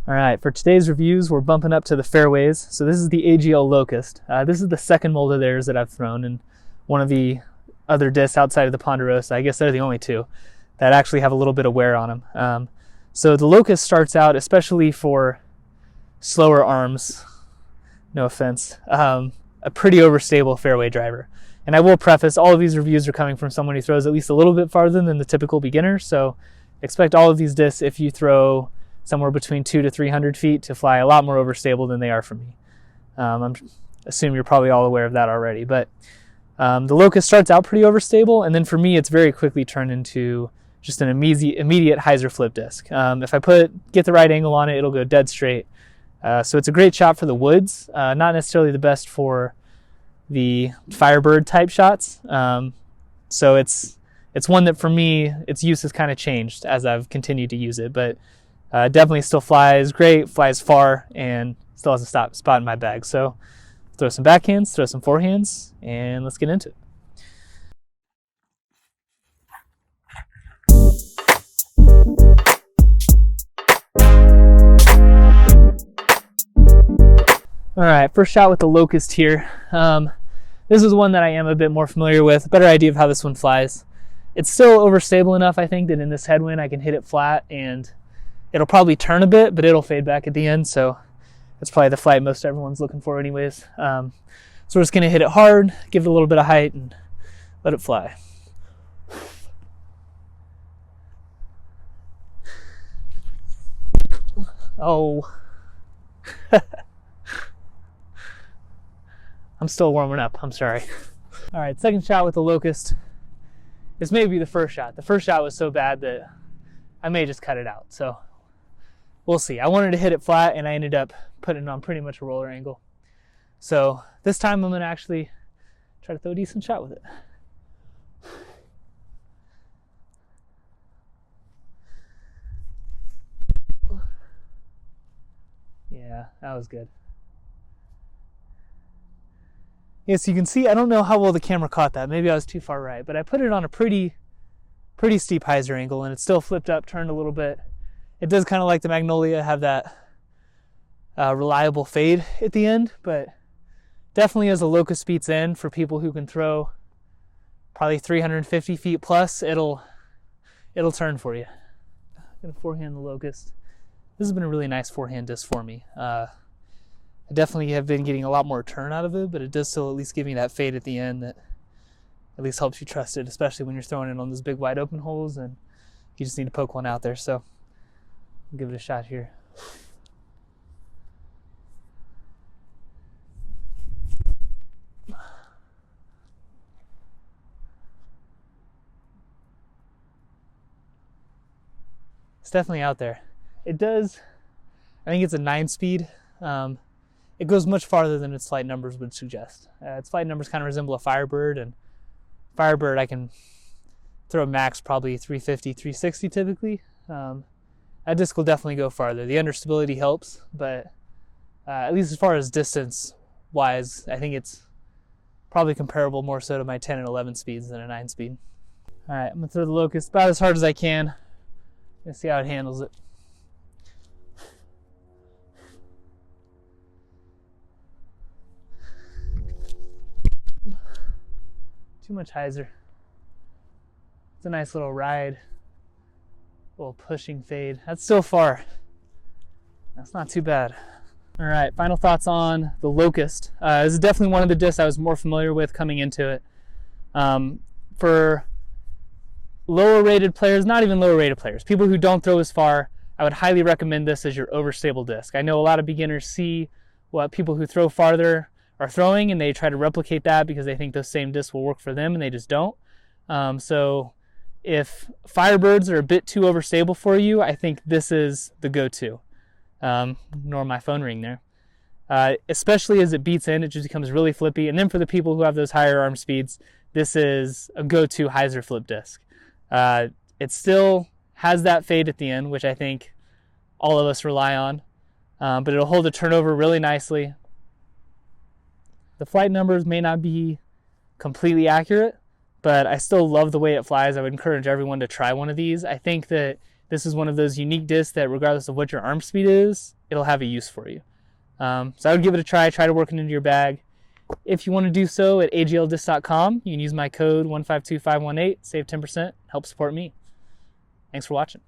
All right, for today's reviews, we're bumping up to the fairways. So this is the AGL Locust. This is the second mold of theirs that I've thrown, and one of the other discs outside of the Ponderosa. I guess they're the only two that actually have a little bit of wear on them. So the Locust starts out, especially for slower arms, no offense, a pretty overstable fairway driver. And I will preface, all of these reviews are coming from someone who throws at least a little bit farther than the typical beginner. So expect all of these discs, if you throw somewhere between 200 to 300 feet, to fly a lot more overstable than they are for me. I assume you're probably all aware of that already, but the Locust starts out pretty overstable, and then for me it's very quickly turned into just an immediate hyzer-flip disc. If I get the right angle on it, it'll go dead straight. So it's a great shot for the woods, not necessarily the best for the Firebird type shots. So it's one that for me, its use has kind of changed as I've continued to use it, but definitely still flies great, flies far, and still has a spot in my bag. So throw some backhands, throw some forehands, and let's get into it. All right, first shot with the Locust here. This is one that I am a bit more familiar with, a better idea of how this one flies. It's still overstable enough, I think, that in this headwind I can hit it flat and it'll probably turn a bit, but it'll fade back at the end. So that's probably the flight most everyone's looking for anyways. So we're just gonna hit it hard, give it a little bit of height, and let it fly. Oh. I'm still warming up, I'm sorry. All right, second shot with the Locust. This may be the first shot. The first shot was so bad that I may just cut it out, so we'll see. I wanted to hit it flat, and I ended up putting it on pretty much a roller angle. So this time I'm gonna actually try to throw a decent shot with it. Yeah, that was good. Yes, you can see, I don't know how well the camera caught that. Maybe I was too far right, but I put it on a pretty steep hyzer angle, and it still flipped up, turned a little bit. It does kind of like the Magnolia have that reliable fade at the end, but definitely as the Locust beats in, for people who can throw probably 350 feet plus, it'll turn for you. I'm gonna forehand the Locust. This has been a really nice forehand disc for me. I definitely have been getting a lot more turn out of it, but it does still at least give me that fade at the end that at least helps you trust it, especially when you're throwing it on those big wide open holes and you just need to poke one out there. So I'll give it a shot here. It's definitely out there. It does, I think it's a 9-speed. It goes much farther than its flight numbers would suggest. Its flight numbers kind of resemble a Firebird, and Firebird I can throw max probably 350, 360 typically. That disc will definitely go farther. The understability helps, but at least as far as distance wise, I think it's probably comparable more so to my 10 and 11 speeds than a 9-speed. All right, I'm gonna throw the Locust about as hard as I can. Let's see how it handles it. Too much hyzer. It's a nice little ride, little pushing fade. That's so far. That's not too bad. All right, final thoughts on the Locust. This is definitely one of the discs I was more familiar with coming into it. For lower rated players, not even lower rated players, people who don't throw as far, I would highly recommend this as your overstable disc. I know a lot of beginners see what people who throw farther are throwing, and they try to replicate that because they think those same discs will work for them, and they just don't. So if Firebirds are a bit too overstable for you, I think this is the go-to. Nor my phone ring there. Especially as it beats in, it just becomes really flippy. And then for the people who have those higher arm speeds, this is a go-to hyzer-flip disc. It still has that fade at the end, which I think all of us rely on, but it'll hold the turnover really nicely. The flight numbers may not be completely accurate, but I still love the way it flies. I would encourage everyone to try one of these. I think that this is one of those unique discs that regardless of what your arm speed is, it'll have a use for you. So I would give it a try to work it into your bag. If you want to do so at agldisc.com, you can use my code 152518, save 10%, help support me. Thanks for watching.